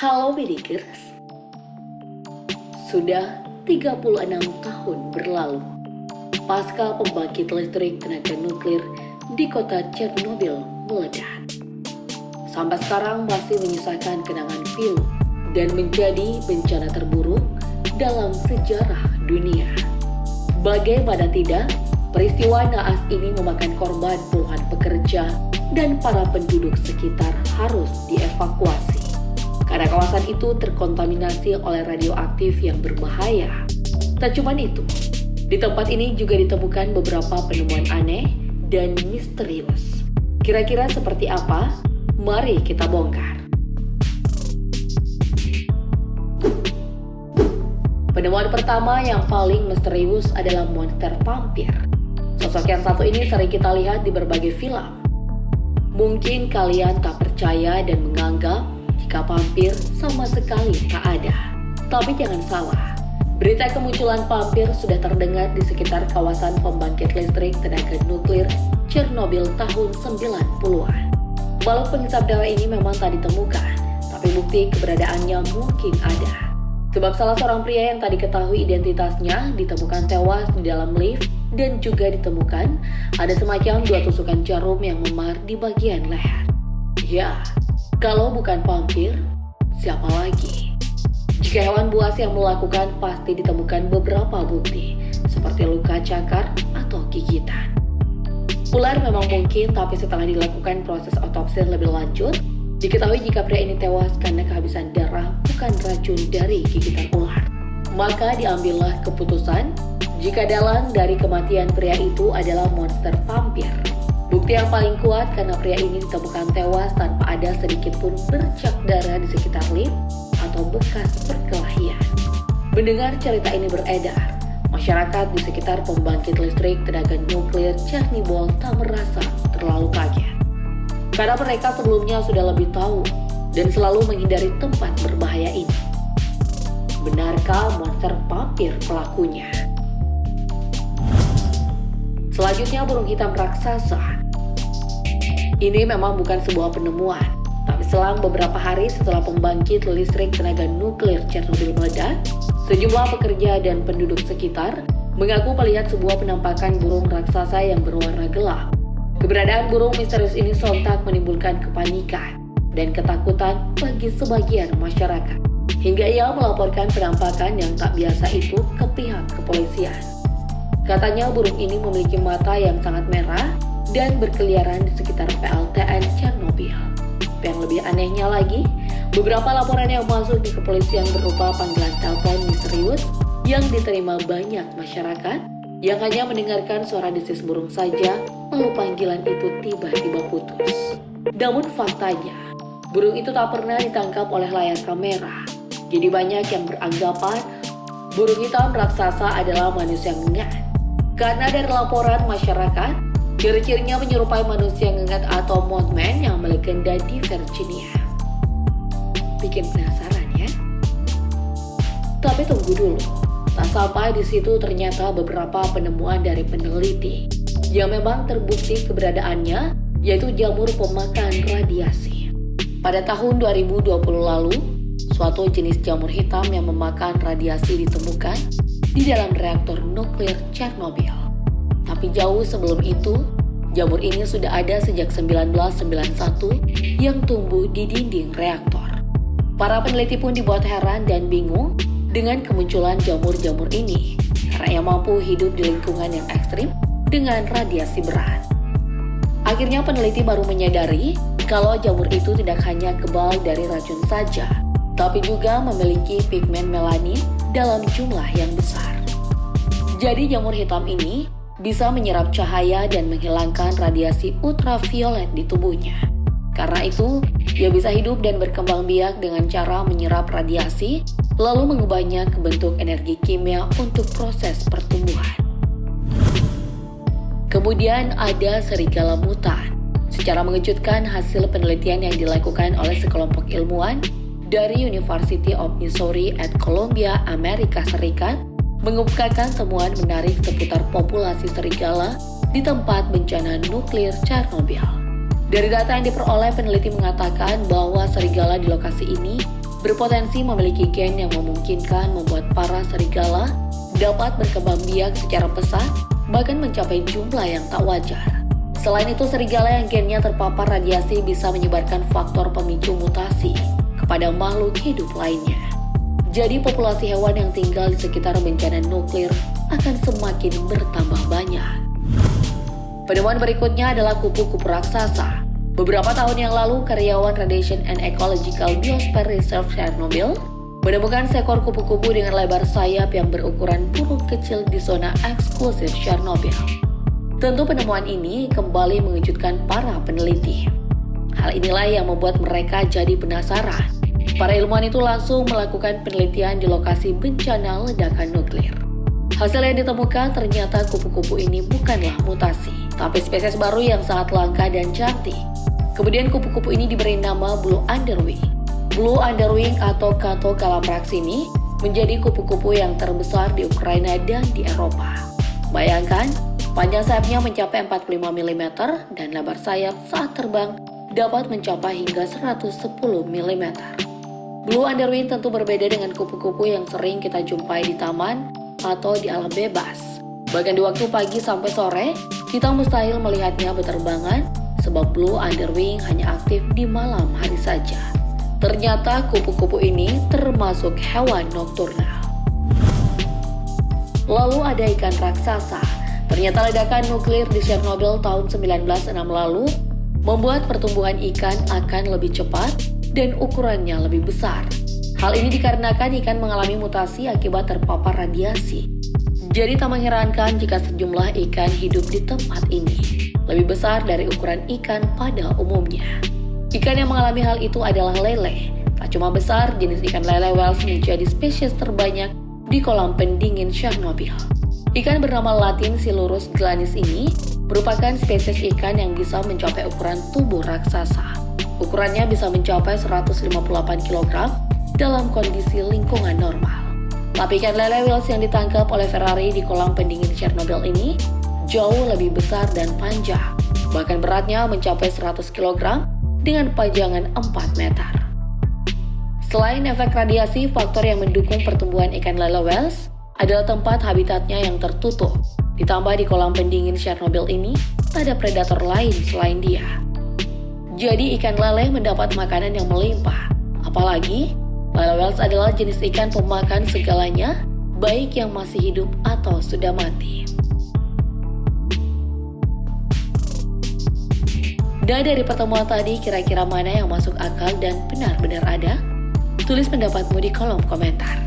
Halo Medikers, sudah 36 tahun berlalu pasca pembangkit listrik tenaga nuklir di kota Chernobyl meledak. Sampai sekarang masih menyisakan kenangan pilu dan menjadi bencana terburuk dalam sejarah dunia. Bagaimana tidak, peristiwa naas ini memakan korban puluhan pekerja dan para penduduk sekitar harus dievakuasi karena kawasan itu terkontaminasi oleh radioaktif yang berbahaya. Tak cuma itu, di tempat ini juga ditemukan beberapa penemuan aneh dan misterius. Kira-kira seperti apa? Mari kita bongkar. Penemuan pertama yang paling misterius adalah monster vampir. Sosok yang satu ini sering kita lihat di berbagai film. Mungkin kalian tak percaya dan menganggap jika vampir sama sekali tak ada. Tapi jangan salah, berita kemunculan vampir sudah terdengar di sekitar kawasan pembangkit listrik tenaga nuklir Chernobyl tahun 90-an. Makhluk penghisap darah ini memang tak ditemukan, tapi bukti keberadaannya mungkin ada. Sebab salah seorang pria yang tak diketahui identitasnya ditemukan tewas di dalam lift dan juga ditemukan ada semacam 2 tusukan jarum yang memar di bagian leher. Ya, kalau bukan vampir, siapa lagi? Jika hewan buas yang melakukan, pasti ditemukan beberapa bukti, seperti luka cakar atau gigitan. Ular memang mungkin, tapi setelah dilakukan proses otopsi lebih lanjut, diketahui jika pria ini tewas karena kehabisan darah bukan racun dari gigitan ular. Maka diambillah keputusan jika dalang dari kematian pria itu adalah monster vampir. Bukti yang paling kuat karena pria ini ditemukan tewas tanpa ada sedikit pun bercak darah di sekitar lift atau bekas perkelahian. Mendengar cerita ini beredar, masyarakat di sekitar pembangkit listrik tenaga nuklir Chernobyl tak merasa terlalu kaget. Karena mereka sebelumnya sudah lebih tahu dan selalu menghindari tempat berbahaya ini. Benarkah monster vampir pelakunya? Selanjutnya, burung hitam raksasa. Ini memang bukan sebuah penemuan, tapi selang beberapa hari setelah pembangkit listrik tenaga nuklir Chernobyl meledak, sejumlah pekerja dan penduduk sekitar mengaku melihat sebuah penampakan burung raksasa yang berwarna gelap. Keberadaan burung misterius ini sontak menimbulkan kepanikan dan ketakutan bagi sebagian masyarakat, hingga ia melaporkan penampakan yang tak biasa itu ke pihak kepolisian. Katanya burung ini memiliki mata yang sangat merah dan berkeliaran di sekitar PLTN Chernobyl. Yang lebih anehnya lagi, beberapa laporan yang masuk di kepolisian berupa panggilan telepon misterius yang diterima banyak masyarakat yang hanya mendengarkan suara desis burung saja, lalu panggilan itu tiba-tiba putus. Namun faktanya, burung itu tak pernah ditangkap oleh layar kamera. Jadi banyak yang beranggapan burung hitam raksasa adalah manusia ngengat. Karena dari laporan masyarakat, ciri-cirinya menyerupai manusia ngengat atau Mothman yang melegenda di Virginia. Bikin penasaran ya? Tapi tunggu dulu. Tak sampai di situ, ternyata beberapa penemuan dari peneliti yang memang terbukti keberadaannya, yaitu jamur pemakan radiasi. Pada tahun 2020 lalu, suatu jenis jamur hitam yang memakan radiasi ditemukan di dalam reaktor nuklir Chernobyl. Tapi jauh sebelum itu, jamur ini sudah ada sejak 1991 yang tumbuh di dinding reaktor. Para peneliti pun dibuat heran dan bingung dengan kemunculan jamur-jamur ini karena ia mampu hidup di lingkungan yang ekstrim dengan radiasi berat. Akhirnya peneliti baru menyadari kalau jamur itu tidak hanya kebal dari racun saja, tapi juga memiliki pigmen melanin dalam jumlah yang besar. Jadi jamur hitam ini bisa menyerap cahaya dan menghilangkan radiasi ultraviolet di tubuhnya. Karena itu, ia bisa hidup dan berkembang biak dengan cara menyerap radiasi, lalu mengubahnya ke bentuk energi kimia untuk proses pertumbuhan. Kemudian ada serigala mutan. Secara mengejutkan, hasil penelitian yang dilakukan oleh sekelompok ilmuwan dari University of Missouri at Columbia, Amerika Serikat, mengemukakan temuan menarik seputar populasi serigala di tempat bencana nuklir Chernobyl. Dari data yang diperoleh, peneliti mengatakan bahwa serigala di lokasi ini berpotensi memiliki gen yang memungkinkan membuat para serigala dapat berkembang biak secara pesat, bahkan mencapai jumlah yang tak wajar. Selain itu, serigala yang gennya terpapar radiasi bisa menyebarkan faktor pemicu mutasi kepada makhluk hidup lainnya. Jadi populasi hewan yang tinggal di sekitar bencana nuklir akan semakin bertambah banyak. Penemuan berikutnya adalah kupu-kupu raksasa. Beberapa tahun yang lalu, karyawan Radiation and Ecological Biosphere Reserve Chernobyl menemukan seekor kupu-kupu dengan lebar sayap yang berukuran burung kecil di zona eksklusif Chernobyl. Tentu penemuan ini kembali mengejutkan para peneliti. Hal inilah yang membuat mereka jadi penasaran. Para ilmuwan itu langsung melakukan penelitian di lokasi bencana ledakan nuklir. Hasil yang ditemukan ternyata kupu-kupu ini bukanlah mutasi, tapi spesies baru yang sangat langka dan cantik. Kemudian kupu-kupu ini diberi nama Blue Underwing. Blue Underwing atau Cato calambrax ini menjadi kupu-kupu yang terbesar di Ukraina dan di Eropa. Bayangkan, panjang sayapnya mencapai 45 mm dan lebar sayap saat terbang dapat mencapai hingga 110 mm. Blue Underwing tentu berbeda dengan kupu-kupu yang sering kita jumpai di taman atau di alam bebas. Bahkan di waktu pagi sampai sore, kita mustahil melihatnya berterbangan sebab Blue Underwing hanya aktif di malam hari saja. Ternyata kupu-kupu ini termasuk hewan nokturnal. Lalu ada ikan raksasa. Ternyata ledakan nuklir di Chernobyl tahun 1906 lalu membuat pertumbuhan ikan akan lebih cepat dan ukurannya lebih besar. Hal ini dikarenakan ikan mengalami mutasi akibat terpapar radiasi. Jadi tak mengherankan jika sejumlah ikan hidup di tempat ini lebih besar dari ukuran ikan pada umumnya. Ikan yang mengalami hal itu adalah lele. Tak cuma besar, jenis ikan lele whales menjadi spesies terbanyak di kolam pendingin Chernobyl. Ikan bernama Latin Silurus glanis ini merupakan spesies ikan yang bisa mencapai ukuran tubuh raksasa. Ukurannya bisa mencapai 158 kg dalam kondisi lingkungan normal. Tapi ikan lele whales yang ditangkap oleh Ferrari di kolam pendingin Chernobyl ini jauh lebih besar dan panjang. Bahkan beratnya mencapai 100 kg dengan panjangan 4 meter. Selain efek radiasi, faktor yang mendukung pertumbuhan ikan lele whales adalah tempat habitatnya yang tertutup. Ditambah di kolam pendingin Chernobyl ini, tak ada predator lain selain dia. Jadi ikan lele mendapat makanan yang melimpah. Apalagi, lele whales adalah jenis ikan pemakan segalanya, baik yang masih hidup atau sudah mati. Dan dari pertemuan tadi, kira-kira mana yang masuk akal dan benar-benar ada? Tulis pendapatmu di kolom komentar.